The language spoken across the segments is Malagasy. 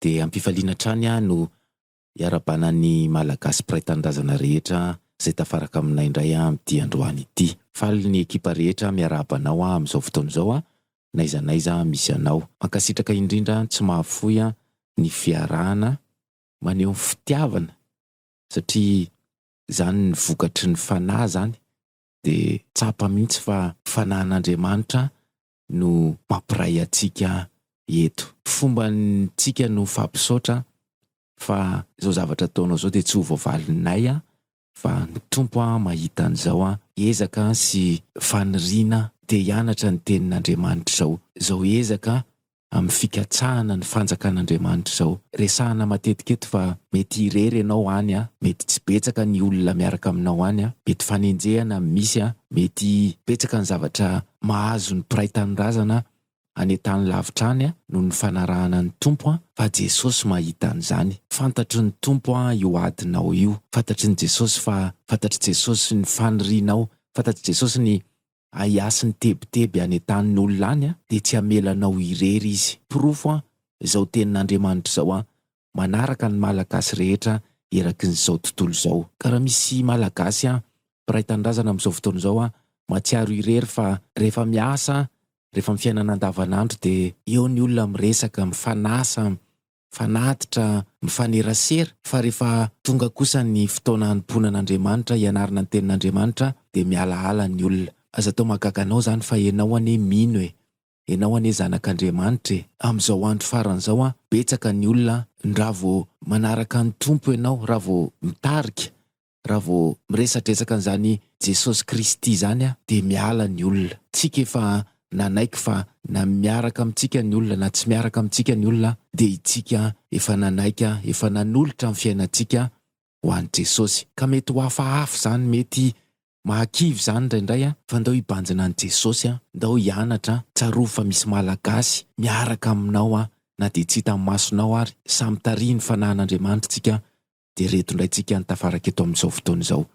dia ampifaliana trany no iarabanan'ny malagasy mpiray-tanindrazana rehetra izay tafaraka aminay indray amin'ity androany ity. Faly ny ekipa rehetra miarabanao amin'izao fotoana izao naizanaiza misy anao. Mankasitraka indrindra tsy mahafoy ny fiarahana maneho ny fitiavana satria zany ny vokatry ny fanahy zany dia tsapa mihitsy fa fanahin'Andriamanitra no mampiray atsika eto. Fomba ntsika no fampisaotra fa izao zavatra ataonao izao dia tsy ho voavalinay fa ny tompo mahita an'izao ezaka sy faniriana dia hianatra ny tenin'Andriamanitra izao ezaka amin'ny fikatsahana ny fanjakan'Andriamanitra izao. Resahana matetika eto fa mety irery ianao any mety tsy betsaka ny olona miaraka aminao any mety fanenjehana misy mety betsaka ny zavatra mahazo ny mpiray-tanindrazana anetany lavitra any noho ny fanarahana ny tompo fa Jesosy mahita an'izany. Fantatry ny tompo io adinao io, fantatry ny Jesosy fa fantatry Jesosy ny fanirianao, fantatry Jesosy ny aiasy ny tebiteby anetany olona any dia tsy hamelanao irery izy. Pirofo izao tenin'Andriamanitra izao manaraka ny malagasy rehetra eraky n'izao tontolo izao. Karaha misy malagasy mpiray-tanindrazana amin'izao fotoana izao matsiaro irery fa rehefa miasa, rehefa amin'ny fiainana andavanandro dia eo ny olona miresaka, mifanasa, mifanatitra, mifanerasera, fa rehefa tonga kosa ny fotoana hanomponan'Andriamanitra, ianarana ny tenin'Andriamanitra dia mialaala ny olona. Aza tao mahagaga anao zany fa ianao anie mino ianao anie zanak'Andriamanitra amin'izao andro faran'izao betsaka ny olona raha vao manaraka ny tompo ianao, raha vao mitarika, raha vao miresadresaka an'izany Jesosy Kristy zany dia miala ny olona. Tsika efa nanaiky fa na miaraka amintsika ny olona na tsy miaraka amintsika ny olona dia itsika efa nanaika, efa nanolotra amin'ny fiainantsika ho an'i Jesosy. Ka mety ho hafahafa zany, mety mahakivy zany indraindray fa ndao hibanjina an'i Jesosy, ndao hianatra, tsaroa fa misy malagasy miaraka aminao na dia tsy hita masonao ary samy taria ny fanahin'Andriamanitra tsika dia reto indray tsika ny tafaraka eto amin'izao fotoana izao.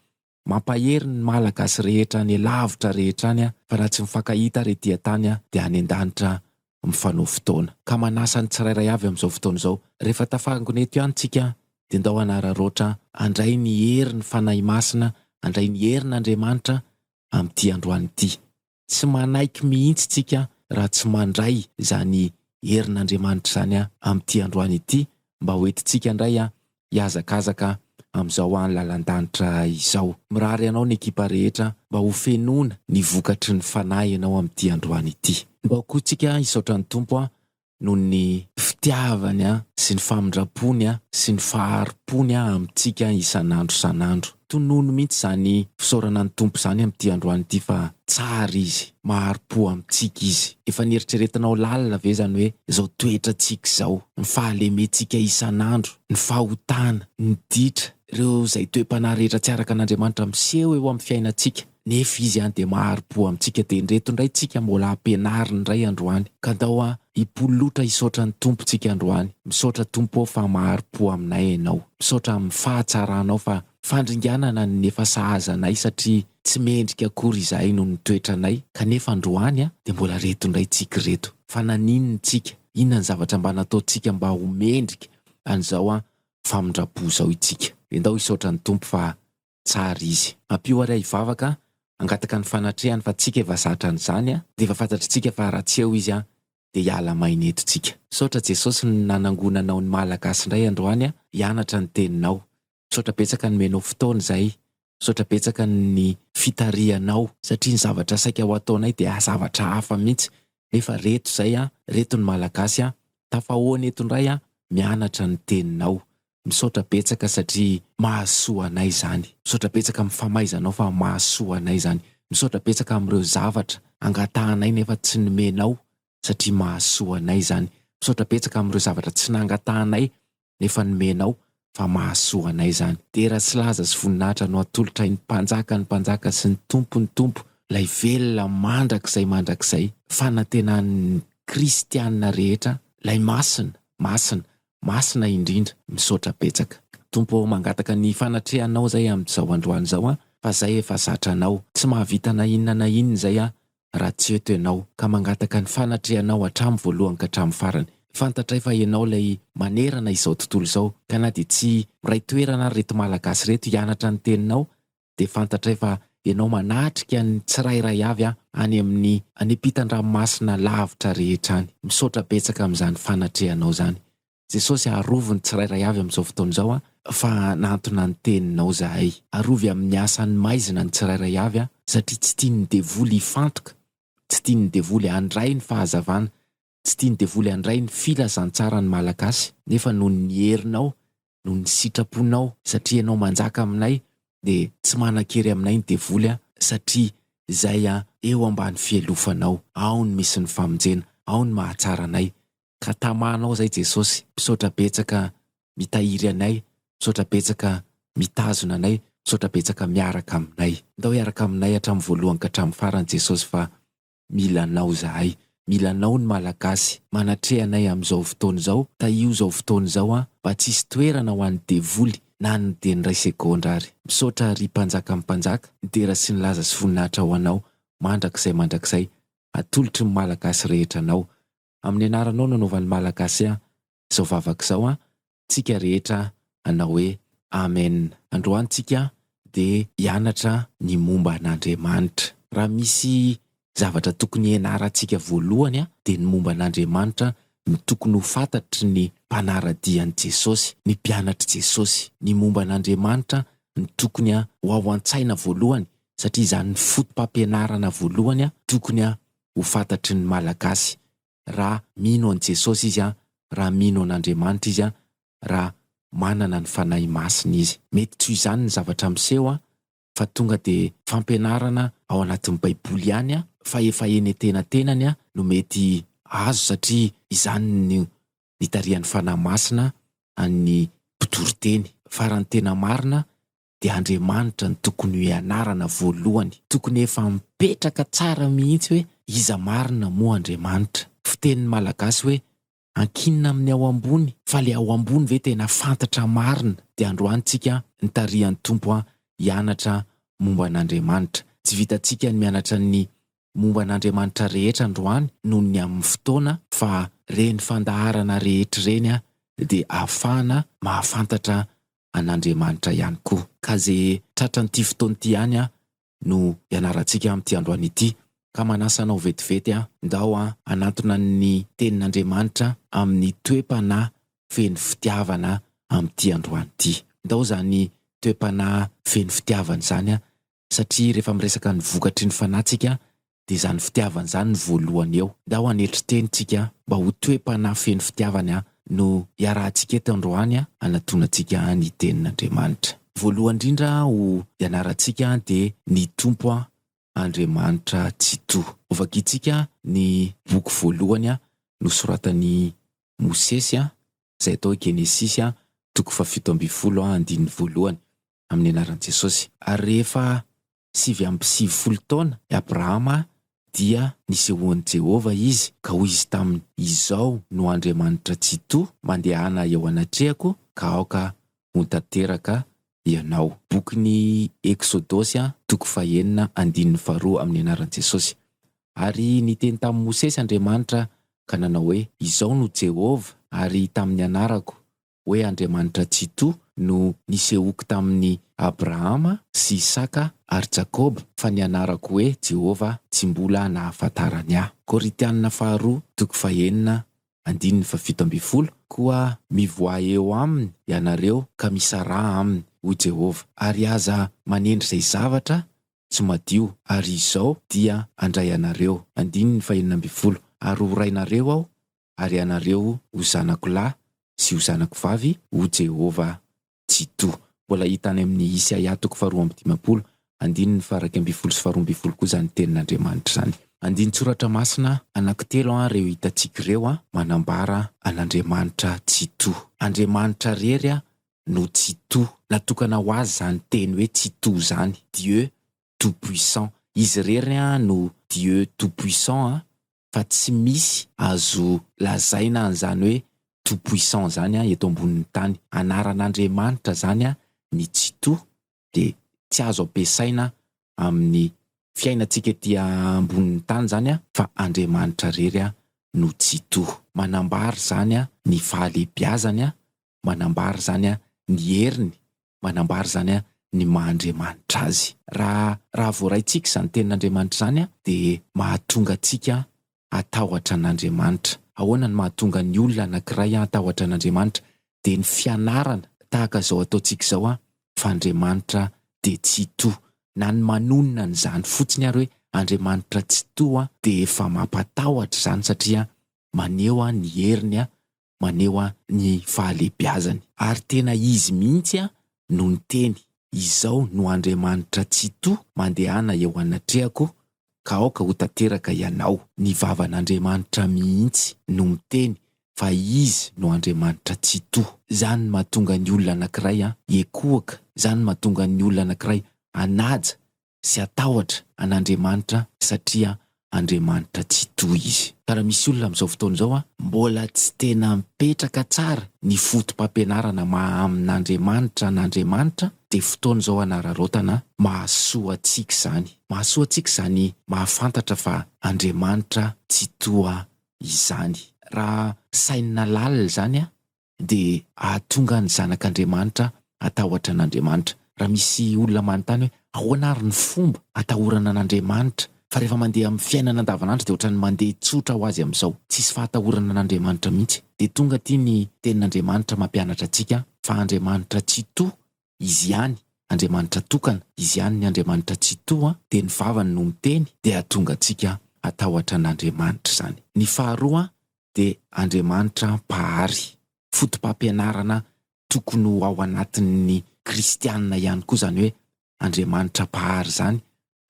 Mampahery ny malagasy rehetra any lavitra rehetra any fa na tsy mifankahita retỳ tany dia any an-danitra mifanao fotoana. Ka manasa ny tsirairay avy amin'izao fotoana izao, rehefa tafangona eto ihany tsika dia ndao hanararoatra andray ny hery ny fanahy masina, andray ny herin'Andriamanitra amin'ity androany ity. Tsy manaiky mihitsy tsika raha tsy mandray izany herin'Andriamanitra zany amin'ity androany ity mba hoentintsika indray mihazakazaka amin'izao lalan-danitra izao. Mirary ianao ny ekipa rehetra mba ho fenoina ny vokatry ny fanahy ianao amin'ity androany ity. Mba koa tsika hisaotra ny tompo noho ny fitiavany sy ny famindram-pony sy ny faharom-pony amintsika isan'andro. Tonono mihitsy zany fisaorana ny tompo zany amin'ity androany ity fa tsara izy, maharom-po amintsika izy. Efa nieritreretinao lalina ve zany hoe izao toetratsika izao, ny fahalementsika isan'andro, ny fahotana, ny ditra, ireo izay toe-panahy rehetra tsy araka an'Andriamanitra miseho eo amin'ny fiainantsika. Nefa izy dia maharom-po amintsika dia ndreto indray tsika mbola ampianarina indray androany. Ka ndao hipolotra hisaotra ny tompo tsika androany. Misaotra tompo fa maharom-po aminay ianao. Misaotra amin'ny fahatsaranao fa fandringanana ny efa sahazanay satria tsy mendrika akory izahay noho ny toetranay. Kanefa androany dia mbola reto indray tsika reto. Fa naninona tsika? Inona ny zavatra mba nataontsika mba ho mendrika an'izao famindram-po izao itsika? Dia ndao hisaotra ny tompo fa tsara izy. Ampio ary hivavaka angataka ny fanatrehany fa tsika efa zatra an'izany dia efa fantatritsika fa raha tsy eo izy dia hiala maina eto tsika. Misaotra Jesosy ny nanangonanao ny malagasy indray androany hianatra ny teninao. Misaotra betsaka ny menao fotoana izay, misaotra betsaka ny fitarianao satria ny zavatra saika ho ataonay dia zavatra hafa mihitsy. Nefa reto izay reto ny malagasy tafahoana eto indray mianatra ny teninao. Misaotra betsaka satria mahasoa anay zany. Misaotra betsaka amin'ny famaizanao fa mahasoa anay zany. Misaotra betsaka amin'ireo zavatra angatahanay nefa tsy nomenao satria mahasoa anay zany. Misaotra betsaka amin'ireo zavatra tsy nangatahanay nefa nomenao fa mahasoa anay zany. Tera sy laza sy voninahitra no atolotra ny mpanjaka sy ny tompo lay velona mandrakizay fanantenan'ny kristianina rehetra, lay masina indrindra. Misaotra betsaka. Tompo mangataka ny fanatrehanao zay amin'izao androany izao fa zay efa zatranao. Tsy mahavita na inona zay raha tsy eto ianao. Ka mangataka ny fanatrehanao hatramin'ny voalohany ka hatramin'ny farany. fantatray fa ianao lay manerana izao tontolo izao, ka na dia tsy miray toerana reto malagasy reto hianatra ny teninao, dia fantatray fa ianao manatrika ny tsirairay avy any amin'ny ampitan-dranomasina lavitra rehetra any. Misaotra betsaka amin'izany fanatrehanao zany. Jesosy arovo ny tsirairay avy amin'izao fotoana izao fa nantona ny teninao zahay. Arovy amin'ny asany maizina ny tsirairay avy satria tsy tiany devoly hifantoka, tsy tiany devoly handray ny fahazavana, tsy tiany devoly handray ny filazantsara ny malagasy, nefa noho ny herinao, noho ny sitraponao satria ianao manjaka aminay dia tsy manan-kery aminay ny devoly satria izay eo ambany fielofanao, ao ny misy ny famonjena, ao ny mahatsara anay. Ka tamanao zay Jesosy, misaotra betsaka mitahiry anay, misaotra betsaka mitazona anay, misaotra betsaka miaraka aminay. Ndao hiaraka aminay hatramin'ny voalohany ka hatramin'ny farany Jesosy fa milanao zahay, milanao ny malagasy, manatrehanay amin'izao fotoana izao, taio izao fotoana izao mba tsisy toerana ho an'ny devoly na ny teny ray sekondra ary. Misaotra ry mpanjaka amin'ny mpanjaka, nitera sy ny laza sy voninahitra ho anao, mandrakizay, atolotry ny malagasy rehetra anao. Amin'ny anaranao nanaovan'ny malagasy izao vavaka izao tsika rehetra anao hoe amen. Androany tsika dia hianatra ny momba an'Andriamanitra. Raha misy zavatra tokony hianarantsika voalohany dia ny momba an'Andriamanitra, ny tokony ho fantatry ny mpanaradian'i Jesosy, ny mpianatry Jesosy. Ny momba an'Andriamanitra ny tokony ho ao an-tsaina voalohany, satria izany ny fotom-pampianarana voalohany tokony ho fantatry ny malagasy. Raha mino an' Jesosy izy raha mino an'Andriamanitra izy raha manana ny fanahy masina izy. Mety tsy izany ny zavatra miseho fa tonga dia fampianarana ao anatin'ny Baiboly ihany fa efa eny tenantenany no mety azo, satria izany ny tarihan'ny fanahy masina any mpidoron-teny. Fa raha ny tena marina dia Andriamanitra ny tokony ho ianarana voalohany, tokony efa mipetraka tsara mihitsy hoe iza marina moa Andriamanitra. Fitenin'ny malagasy hoe ankinina amin'ny ao ambony, fa le ao ambony ve tena fantatra marina. Dia androany tsika ny tarihan'ny tompo hianatra momba an'Andriamanitra. Tsy vitantsika ny mianatra ny momba an'Andriamanitra rehetra androany noho ny amin'ny fotoana, fa reny fandaharana rehetra reny dia ahafahana mahafantatra an'Andriamanitra ihany koa. Ka ze tratra n'ity fotoana ity ihany no ianarantsika amin'ity androany ity. Ka manasa anao vetivety ndao anatona ny tenin'Andriamanitra amin'ny toe-panahy feno fitiavana amin'ity androany ity. Ndao zany toe-panahy feno fitiavana zany satria rehefa miresaka ny vokatry ny fanahintsika dia zany fitiavana zany ny voalohany eo. Ndao anetry tenitsika mba ho toe-panahy feno fitiavana no iarahantsika eto androany anatonantsika ny tenin'Andriamanitra. Voalohany indrindra ho ianarantsika dia ny tompo Andriamanitra tsy toa. Ovakitsika ny boky voalohany nosoratan'ny Mosesy izay atao Genesisy toko 17:1 amin'ny anaran'i Jesosy. Ary rehefa 7:70 taona Abrahama dia nisehoan'i Jehova izy, ka hoy izy taminy, izao no Andriamanitra tsy toa, mandehana eo anatrehako ka aoka ho tanteraka ianao. Bokin'ny Eksodosy toko 9:2 amin'ny anaran'i Jesosy. Ary niteny tamin'i Mosesy Andriamanitra ka nanao hoe, izao no Jehova, ary tamin'ny anarako hoe Andriamanitra tsy toa no nisehoako tamin'ny Abrahama sy Isaka ary Jakoba, fa ny anarako hoe Jehova tsy mbola nahafantarany ahy. Korinthianina 2 toko 9:17 koa mivoa eo aminy ianareo ka misara aminy ho Jehova, ary aza manendry izay zavatra tsy madio, ary izao dia andray anareo. 9:12 ary ho rainareo aho, ary ianareo ho zanako lahy sy ho zanako vavy ho Jehova tsy toa. Mbola hita any amin'ny Isaia toko 2:12, 9:12 sy 12 koa zany tenin'Andriamanitra zany. Andin-tsoratra masina anankitelo reo hitantsika ireo manambara an'Andriamanitra tsy toa. Andriamanitra rery no tsy toa, natokana ho azy zany teny hoe tsy toa zany, Dieu tout puissant. Izy rery no Dieu tout puissant fa tsy misy azo lazaina an'izany hoe tout puissant zany eto ambonin'ny tany. Anaran'Andriamanitra zany ny tsy toa dia tsy azo ampiasaina amin'ny fiainantsika ety ambonin'ny tany zany fa Andriamanitra rery no tsy toa. manambary zany ny fahalebiazany manambary zany ny heriny, manambary zany ny mahandriamanitra azy. Raha voaraintsika izany tenin'Andriamanitra zany dia mahatonga antsika atahotra an'Andriamanitra. Ahoana ny mahatonga ny olona anankiray atahotra an'Andriamanitra? Dia ny fianarana tahaka izao ataontsika izao fa Andriamanitra dia tsy toa. Na ny manonina n'izany fotsiny ary hoe Andriamanitra tsy toa dia efa mampatahotra zany, satria maneho ny heriny, maneho ny fahalebiazany. Ary tena izy mihitsy no niteny, izao no Andriamanitra tsy toa, mandehana eo anatrehako ka aoka ho tanteraka ianao. Ny vavan'Andriamanitra mihitsy no miteny fa izy no Andriamanitra tsy toa. Zany no mahatonga ny olona anankiray ekoaka, zany no mahatonga ny olona anankiray anaja sy atahotra an'Andriamanitra, satria Andriamanitra tsy toa izy. Karaha misy olona amin'izao fotoana izao mbola tsy tena mipetraka tsara ny fotom-pampianarana amin'Andriamanitra n'Andriamanitra, dia fotoana izao anararaotana mahasoa antsika zany. Mahasoa antsika zany mahafantatra fa Andriamanitra tsy toa izany. Raha sainina lalina zany dia ahatonga ny zanak'Andriamanitra atahotra an'Andriamanitra. Raha misy olona manontany hoe ahoana ary ny fomba atahorana an'Andriamanitra, fa rehefa mandeha amin'ny fiainana andavanandro dia ohatran'ny mandeha tsotra ho azy amin'izao, tsisy fahatahorana an'Andriamanitra mihitsy. Dia tonga ty ny tenin'Andriamanitra mampianatra antsika fa Andriamanitra tsy toa izy ihany, Andriamanitra tokana izy ihany ny Andriamanitra tsy toa, dia ny vavany no miteny dia ahatonga antsika atahotra an'Andriamanitra zany. Ny faharoa dia Andriamanitra mpahary. Fotom-pampianarana tokony ho ao anatin'ny kristianina ihany koa zany hoe Andriamanitra mpahary zany,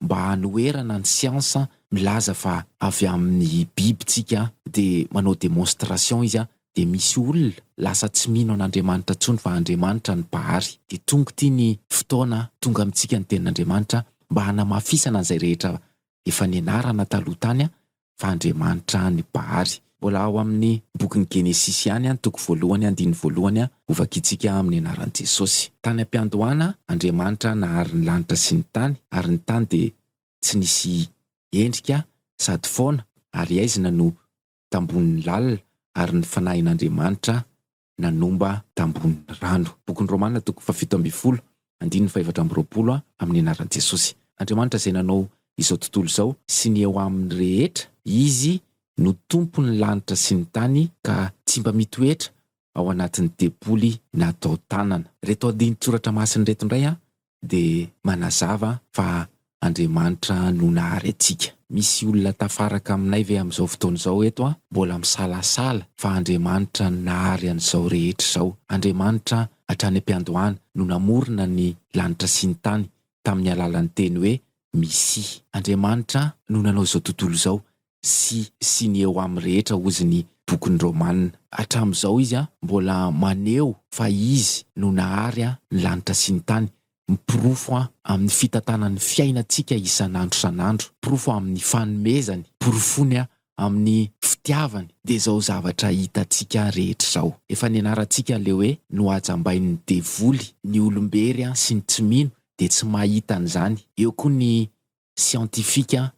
mba hanoherana ny siansa milaza fa avy amin'ny bibitsika dia manao demonstration izy dia misy olona lasa tsy mino an'Andriamanitra tsony fa Andriamanitra ny mpahary. Dia tonga ty ny fotoana tonga amintsika ny tenin'Andriamanitra mba hanamafisana an'izay rehetra efa nianarana taloha tany fa Andriamanitra ny mpahary. Mbola ao amin'ny bokin'ny Genesisy ihany toko 1:1 ho vakiantsika amin'ny anaran'i Jesosy. Tany am-piandohana Andriamanitra nahary ny lanitra sy ny tany, ary ny tany dia tsy nisy endrika sady foana, ary aizina no tambonin'ny lalina, ary ny fanahin'Andriamanitra nanomba tambonin'ny rano. Bokin'ny Romana toko 7:4-5:20 amin'ny anaran'i Jesosy. Andriamanitra izay nanao izao tontolo izao sy ny eo amin'ny rehetra, izy no tompony lanitra sy ny tany ka tsy mba mitoetra ao anatin'ny deboly natao tanana. Reto andinin-tsoratra masina reto indray dia manazava fa Andriamanitra no nahary antsika. Misy olona tafaraka aminay ve amin'izao fotoana izao eto mbola misalasala fa Andriamanitra nahary an'izao rehetra izao. Andriamanitra hatrany am-piandohana no namorona ny lanitra sy ny tany tamin'ny alalan'ny teny hoe misy. Andriamanitra no nanao izao tontolo izao sy ny eo amin'ny rehetra ozy ny bokin'ny Romanina. Hatramin'izao izy mbola maneho fa izy no nahary ny lanitra sy ny tany, mipirofo amin'ny fitantanan'ny fiainantsika isan'andro san'andro, pirofo amin'ny fanomezany, pirofony amin'ny fitiavany. Dia izao zavatra hitantsika rehetra izao. Efa nianarantsika le hoe no hajambain'ny devoly ny olombery sy ny tsy mino dia tsy mahita an'izany. Eo koa ny siantifika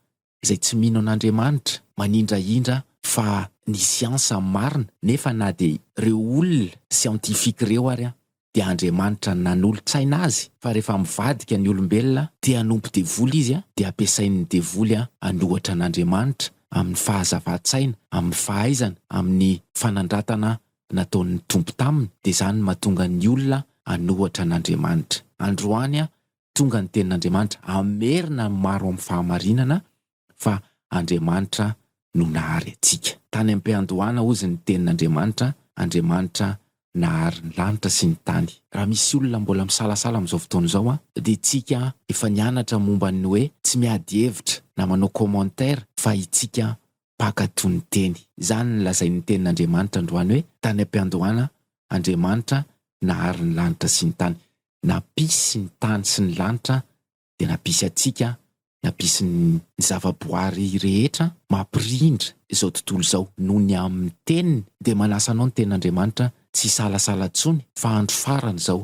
izay tsy mino an'Andriamanitra, manindrahindra fa ny siansa marina, nefa na dia ireo olona siantifika ireo ary dia Andriamanitra nanolo-tsaina azy, fa rehefa mivadika ny olombelona dia hanompo devoly izy dia ampiasain'ny devoly hanohatra an'Andriamanitra amin'ny fahazava-tsaina, amin'ny fahaizana, amin'ny fanandratana nataon'ny tompo taminy. Dia izany mahatonga ny olona hanohatra an'Andriamanitra. Androany tonga ny tenin'Andriamanitra amerina maro amin'ny fahamarinana fa Andriamanitra no nahary antsika. Tany am-piandohana ozy ny tenin'Andriamanitra, Andriamanitra nahary ny lanitra sy ny tany. Raha misy olona mbola misalasala amin'izao fotoana izao dia itsika efa nianatra momba ny hoe tsy miady hevitra na manao commentaire fa itsika mpakatoy ny teny. Izany ny lazain'ny tenin'Andriamanitra androany hoe tany am-piandohana Andriamanitra nahary ny lanitra sy ny tany. Napisy ny tany sy ny lanitra dia napisy atsika, napisy ny zavaboary rehetra mampirindra izao tontolo izao. Noho ny amin'ny teniny dia manasa anao ny tenin'Andriamanitra tsy salasala tsony fa andro farany izao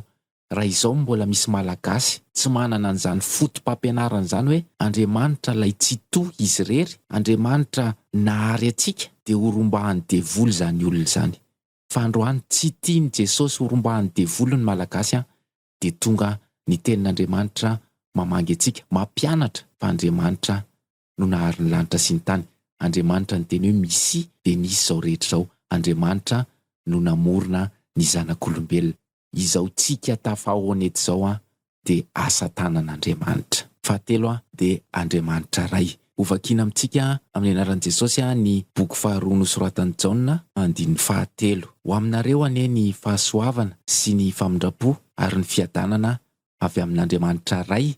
raha izao mbola misy malagasy tsy manana an'izany fotom-pampianarana izany hoe Andriamanitra lay tsy toy izy rery, Andriamanitra nahary atsika dia horombahany devoly zany olona zany. Fa androany tsy tiany Jesosy horombahany devoly ny malagasy dia tonga ny tenin'Andriamanitra mamangy atsika, mampianatra fa Andriamanitra no nahary ny lanitra sy ny tany. Andriamanitra ny teny hoe misy dia nisy izao rehetra izao. Andriamanitra no namorona ny zanak'olombelona. Izao tsika tafahony eto izao dia asa tanan'Andriamanitra. Fahatelo dia Andriamanitra ray. Hovakiana amintsika amin'ny anaran'i Jesosy ny boky faharoa nosoratan'i Jaona, andininy fahatelo. Ho aminareo anie ny fahasoavana sy ny famindrapo ary ny fiadanana avy amin'Andriamanitra ray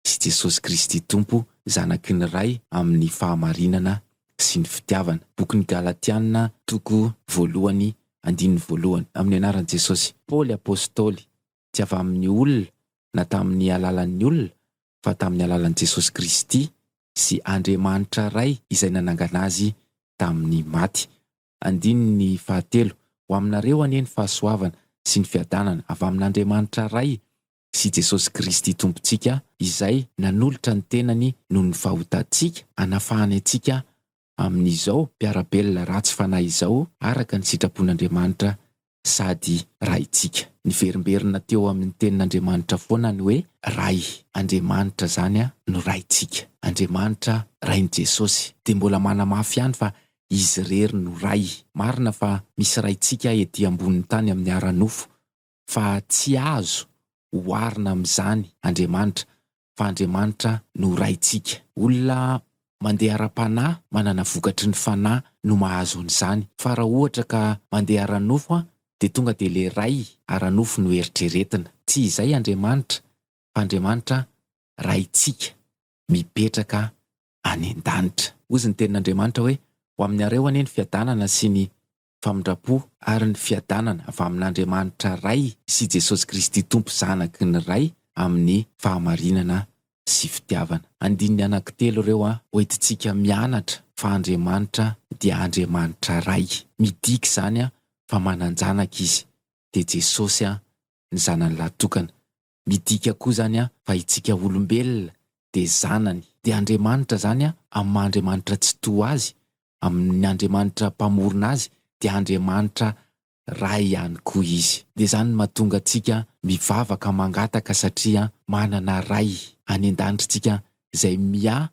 sy Jesosy Kristy Tompo, zanaky ny ray amin'ny fahamarinana sy ny fitiavana. Boky ny Galatiana, toko voalohany, andininy voalohany. Amin'ny anaran'i Jesosy. Paoly apôstôly, tsy avy amin'ny olona na tamin'ny alalan'ny olona fa tamin'ny alalan'i Jesosy Kristy sy Andriamanitra ray izay nanangana azy tamin'ny maty. Andininy fahatelo. Ho aminareo anie ny fahasoavana sy ny fiadanana avy amin'Andriamanitra ray sy Jesosy Kristy Tompontsika, izay nanolotra ny tenany noho ny fahotantsika, hanafahany antsika amin'izao mpiarabelona ratsy fanahy izao araka ny sitrapon'Andriamanitra sady raintsika. Ny verimberina teo amin'ny tenin'Andriamanitra foana ny hoe ray. Andriamanitra zany no raintsika. Andriamanitra rain'i Jesosy. Dia mbola manamafy ihany fa izy rery no ray. Marina fa misy raintsika ety ambonin'ny tany amin'ny ara-nofo, fa tsy azo hoarina amin'izany Andriamanitra, fa Andriamanitra no raintsika. Olona mandeha ara-panahy, manana vokatry ny fanahy no mahazo an'izany. Fa raha ohatra ka mandeha ara-nofo dia tonga dia le ray ara-nofo no eritreretina. Tsy izay Andriamanitra, fa Andriamanitra raintsika mipetraka any an-danitra. Ozy ny tenin'Andriamanitra hoe ho aminareo anie ny fiadanana sy ny famindrapo ary ny fiadanana avy amin'Andriamanitra ray sy Jesosy Kristy Tompo, zanaky ny ray amin'ny fahamarinana sy fitiavana. Andininy anankitelo ireo hoentintsika mianatra fa Andriamanitra dia Andriamanitra ray. Midika zany fa mananjanaka izy, dia Jesosy ny zanany lahatokana. Midika koa zany fa itsika olombelona dia zanany. Dia Andriamanitra zany amin'ny Andriamanitra tsy toa azy, amin'ny Andriamanitra mpamorona azy, dia Andriamanitra ray ihany koa izy. Dia zany mahatonga antsika mivavaka mangataka satria manana ray any an-danitritsika izay mià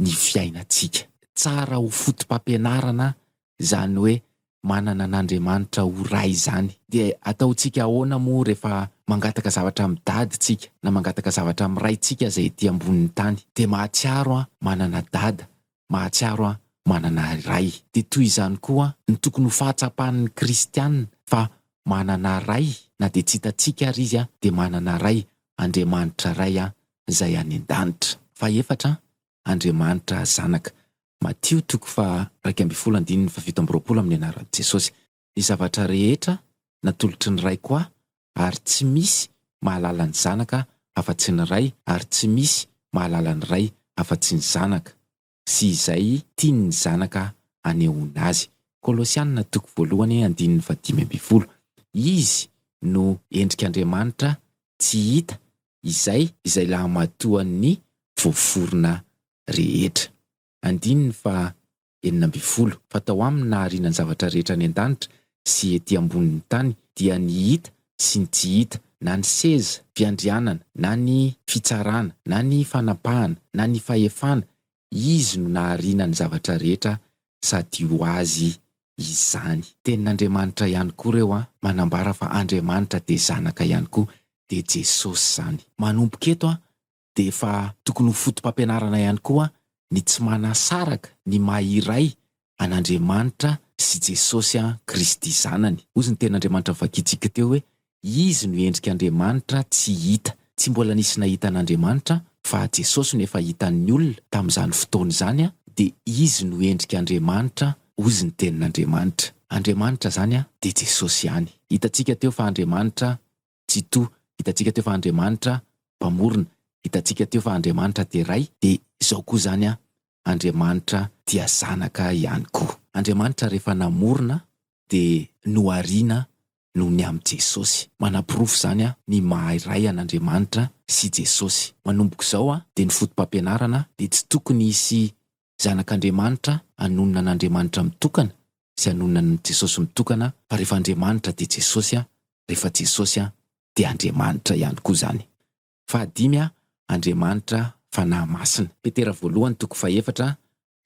ny fiainantsika. Tsara ho fotom-pampianarana zany hoe manana an'Andriamanitra ho ray zany. Dia ataontsika ahoana moa rehefa mangataka zavatra amin'ny dadintsika na mangataka zavatra amin'ny raintsika izay ety ambonin'ny tany? Dia mahatsiaro manana dada, mahatsiaro manana ray. Dia toy izany koa ny tokony ho fahatsapan'ny kristianina, fa manana ray, na dia tsy hitantsika ary izy dia manana ray, Andriamanitra ray izay any an-danitra. Fa efatra, Andriamanitra zanaka. Matio toko fa 2:17 amin'ny anaran'i Jesosy. Ny zavatra rehetra natolotry ny ray koa, ary tsy misy mahalala ny zanaka afa-tsy ny ray, ary tsy misy mahalala ny ray afa-tsy ny zanaka, sy izay tiany ny zanaka anehoana azy. Kolosianina toko 1:15. Izy no endrik'Andriamanitra tsy hita, izay lahamatoan'ny voaforona rehetra. Andininy fa 19. Fatao aminy nahariana ny zavatra rehetra any an-danitra sy ety ambonin'ny tany, dia ny hita sy ny tsy hita, na ny seza fiandrianana, na ny fitsarana, na ny fanapahana, na ny fahefana. Izy no nahariana ny zavatra rehetra sady ho azy izany. Tenin'Andriamanitra ihany koa ireo manambara fa Andriamanitra dia zanaka ihany koa, dia Jesosy zany. Manomboka eto dia fa tokony ho fotom-pampianarana ihany koa ny tsy manasaraka ny maha-iray an'Andriamanitra sy Jesosy Kristy zanany. Ozy ny tenin'Andriamanitra vakitsika teo hoe izy no endrik'Andriamanitra tsy hita. Tsy mbola nisy nahita an'Andriamanitra, fa Jesosy no efa hitan'ny olona tamin'izany fotoana izany dia izy no endrik'Andriamanitra. Ozy ny tenin'Andriamanitra. Andriamanitra zany dia Jesosy ihany. Hitantsika teo fa Andriamanitra tsy toa, hitantsika teo fa Andriamanitra mpamorona, hitantsika teo fa Andriamanitra dia ray, dia izao koa zany Andriamanitra dia zanaka ihany koa. Andriamanitra rehefa namorona dia nohariana noho ny amin'ny Jesosy. Manapirofo zany ny mahay an'Andriamanitra sy Jesosy. Manomboka izao dia ny fotom-pampianarana dia tsy tokony hisy zanak'Andriamanitra anonona an'Andriamanitra mitokana sy anonona an'i Jesosy mitokana, fa rehefa Andriamanitra dia Jesosy, rehefa Jesosy dia Andriamanitra ihany koa zany. Fahadimy, Andriamanitra fanahy masina. Petera voalohany toko 4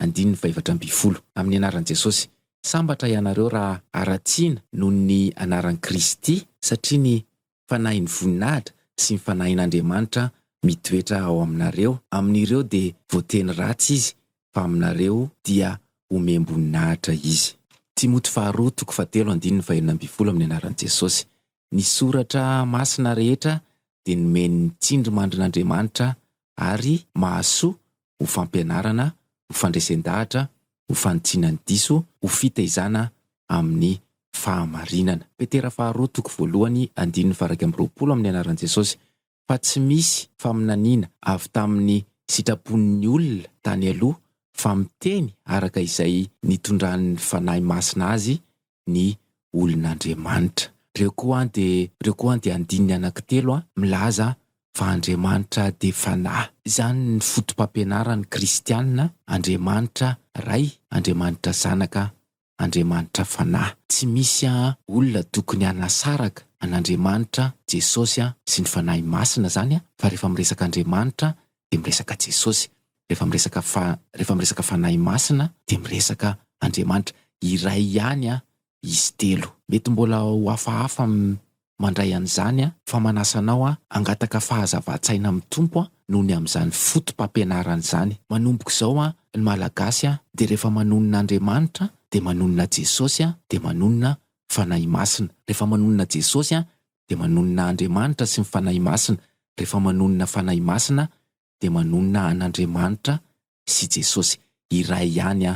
andininy 7:20. Amin'ny anaran'i Jesosy, sambatra ianareo raha aratsiana noho ny anaran'i Kristy, satria ny fanahin'ny voninahitra sy ny fanahin'Andriamanitra mitoetra ao aminareo. Amin'ireo dia voateny ratsy izy, fa aminareo dia omem-boninahitra izy. Timoty 2 toko 7 andininy 2:20 amin'ny anaran'i Jesosy. Ny soratra masina rehetra dia nomeny tsindry mandrin'Andriamanitra ary mahasoa ho fampianarana, ho fandraisan-dahatra, ho fanitsiana ny diso, ho fitaizana amin'ny fahamarinana. Petera 2 toko 1 andininy 20 amin'ny anaran'i Jesosy. Fa tsy misy faminaniana avy tamin'ny sitrapon'ny olona tany aloha, fa miteny araka izay nitondran'ny fanahy masina azy ny olon'Andriamanitra. Reo koa dia andininy anankitelo milaza fa Andriamanitra dia fanahy. Izany ny fotom-pampianaran'ny kristianina: Andriamanitra ray, Andriamanitra zanaka, Andriamanitra fanahy. Tsy misy olona tokony hanasaraka an'Andriamanitra, Jesosy sy ny fanahy masina zany, fa rehefa miresaka Andriamanitra dia miresaka Jesosy, rehefa miresaka fanahy masina dia miresaka Andriamanitra. Iray ihany izy telo. Mety mbola ho hafahafa mandray an'izany, fa manasanao angataka fahazava-tsaina amin'ny tompo noho ny amin'izany fotom-pampianarana izany. Manomboka izao ny malagasy dia rehefa manonona Andriamanitra dia manonona Jesosy dia manonona fanahy masina. Rehefa manonona Jesosy dia manonona Andriamanitra sy ny fanahy masina. Rehefa manonona fanahy masina dia manonona an'Andriamanitra sy Jesosy. Iray ihany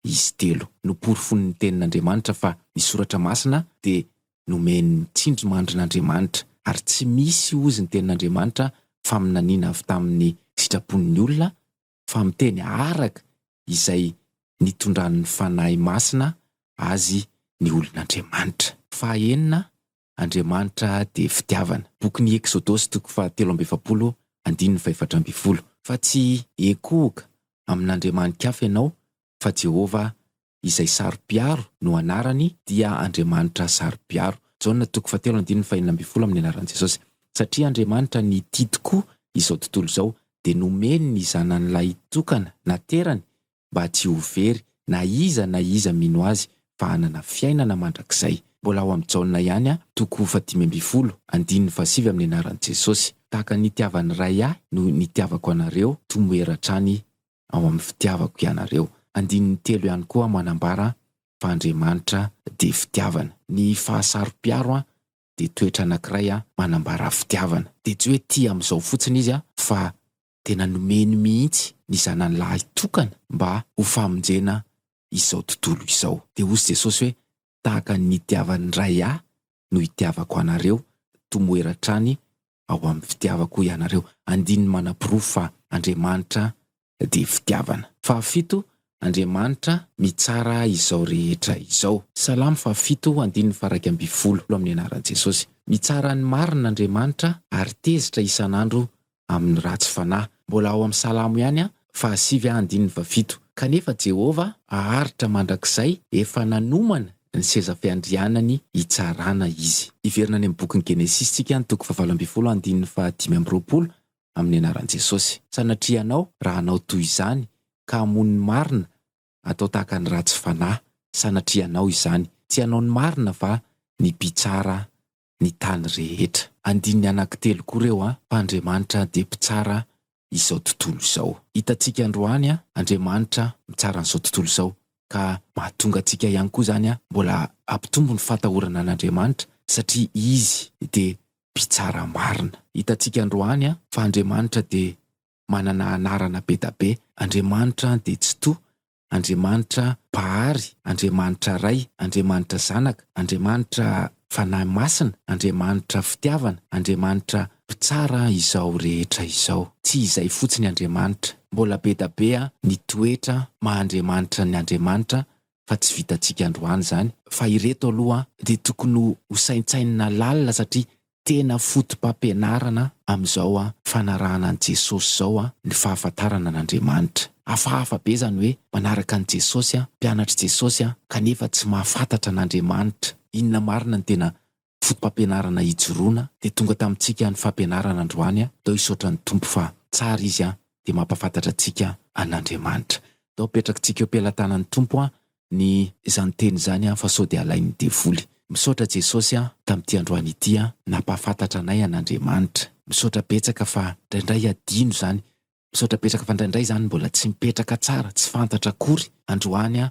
izy telo. Noporofon'ny tenin'Andriamanitra, fa ny soratra masina dia nomeny tsindry mandrin'Andriamanitra, ary tsy misy ozy ny tenin'Andriamanitra faminaniana avy tamin'ny sitrapon'ny olona, fa miteny araka izay nitondran'ny fanahy masina azy ny olon'Andriamanitra. Fahaenina, Andriamanitra dia fitiavana. Bokin'ny Eksodosy toko 7:20 andininy 7:20. Fa tsy ekohoka amin'andriamanikafa ianao, fa Jehova izay saro-piaro no anarany, dia Andriamanitra saro-piaro. Jaona toko 7 andininy 5:20 amin'ny anaran'i Jesosy. Satria Andriamanitra nity tokoa izao tontolo izao, dia nomeny ny zanan'ilay tokana naterany mba tsy ho very na iza mino azy, fa hanana fiainana mandrakizay. Mbola ao amin'ny Jaona ihany toko 5:20 andininy 7 amin'ny anaran'i Jesosy. Tahaka nitiavany ray no nitiavako anareo, tomoeratrany ao amin'ny fitiavako ianareo. Andininy 3 ihany koa manambara fa Andriamanitra dia fitiavana. Ny fahasaro-piaro dia toetra anankiray manambara fitiavana. Dia tsy hoe tia amin'izao fotsiny izy fa tena nomeny mihitsy ny zanan'lahy tokana mba ho famonjena izao tontolo izao. Dia hozy Jesosy hoe, tahaka ny itiavany ray no itiavako anareo, tomoeratrany ao amin'ny fitiavako ianareo. Andininy manapirofo fa Andriamanitra dia fitiavana. Fahafito, Andriamanitra mitsara izao rehetra izao. Salamo 7 andininy 120 amin'ny anaran'i Jesosy. Mitsara ny marina Andriamanitra ary tezitra isan'andro amin'ny ratsy fanahy. Mbola ao amin'ny Salamo ihany 7 andininy 7. Kanefa Jehova aharitra mandrakizay, efa nanomana ny seza fiandrianany hitsarana izy. Iverina any amin'ny bokin'ny Genesistsika toko 7 andininy 15 amin'ny anaran'i Jesosy. Sanatrianao raha anao toy izany ka hamono ny marina, atao tahaka ny ratsy fanahy, sanatrianao izany. Tsy hanao ny marina fa ny mpitsara ny tany rehetra. Andininy anankitelo koa reo fa Andriamanitra dia mpitsara izao tontolo izao. Hitantsika androany Andriamanitra mitsara n'izao tontolo izao, ka mahatonga antsika ihany koa zany mbola ampitombo ny fatahorana an'Andriamanitra, satria izy dia mpitsara marina. Hitantsika androany fa Andriamanitra dia manana anarana be da be. Andriamanitra dia tsy toa, Andriamanitra mpahary, Andriamanitra ray, Andriamanitra zanaka, Andriamanitra fanahy masina, Andriamanitra fitiavana, Andriamanitra mpitsara izao rehetra izao. Tsy izay fotsiny Andriamanitra, mbola be da be ny toetra maha-Andriamanitra ny Andriamanitra, fa tsy vitantsika androany zany. Fa ireto aloha dia tokony ho saintsainina lalina satria tena fotom-pampianarana amin'izao fanarahana an' Jesosy zao ny fahafantarana an'Andriamanitra. Hafahafa be zany hoe manaraka an' Jesosy mpianatra Jesosy kanefa tsy mahafantatra an'Andriamanitra. Inona marina ny tena fotom-pampianarana hijoroana dia tonga tamintsika ny fampianarana androany dao hisaotra ny tompo fa tsara izy dia mampafantatra antsika an'Andriamanitra. Dao petrakitsika eo am-pelantanan'ny tompo ny izany teny zany fa sao dia alain'ny devoly. Misaotra Jesosy tamin'ity androany ity nampahafantatra anay an'Andriamanitra. Misaotra betsaka fa indraindray adino zany. Misaotra betsaka fa indraindray zany mbola tsy mipetraka tsara, tsy fantatra akory. Androany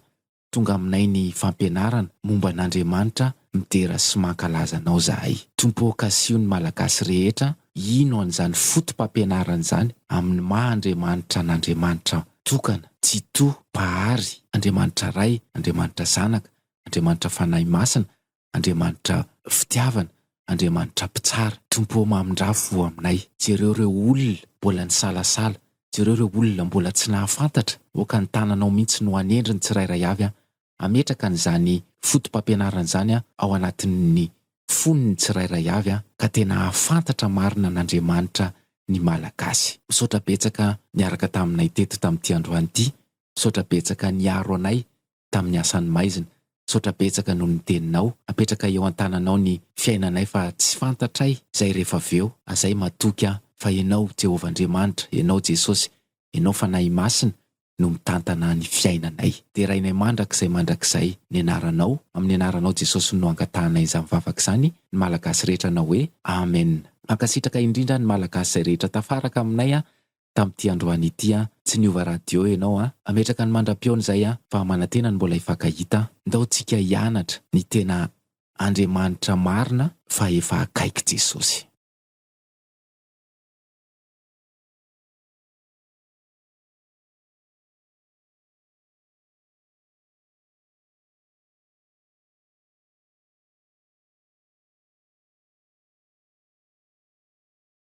tonga aminay ny fampianarana momba an'Andriamanitra midera sy mankalaza anao zahay. Tompo kasio ny malagasy rehetra, ino an'izany fotom-pampianarana zany amin'ny maha-Andriamanitra an'Andriamanitra tokana, Jitoa-Pahary, Andriamanitra Ray, Andriamanitra Zanaka, Andriamanitra Fanahy Masina, Andriamanitra Fitiavana, Andriamanitra Mpitsara. Tompo mamindrafo aminay. Jereo reo olona mbola ny salasala, jereo reo olona mbola tsy nahafantatra, oka ny tananao mihitsy no anendriny tsirairay avy ametraka n'izany fotom-pampianarana zany ao anatin'ny foniny tsirairay avy ka tena hahafantatra marina an'Andriamanitra ny malagasy. Misaotra betsaka niaraka taminay teto tamin'ity androany ity. Misaotra betsaka niaro anay tamin'ny asany maizina. Misaotra betsaka noho ny teninao. Apetraka eo an-tananao ny fiainanay fa tsy fantatray izay rehefa aveo. Azay matoky fa ianao Jehovah-Andriamanitra, ianao Jesosy, ianao Fanahy Masina no mitantana ny fiainanay. Dia rainay mandrakizay ny anaranao, amin'ny anaranao Jesosy no angatahanay izany vavaka izany, ny malagasy rehetra na hoe amen. Mankasitraka indrindra ny malagasy izay rehetra tafaraka aminay tamin'ity androany ity tsy niova radio ianao ametraka ny mandram-piona izay fa manantena ny mbola hifankahita. Ndao tsika hianatra ny tena Andriamanitra marina fa efa akaiky Jesosy.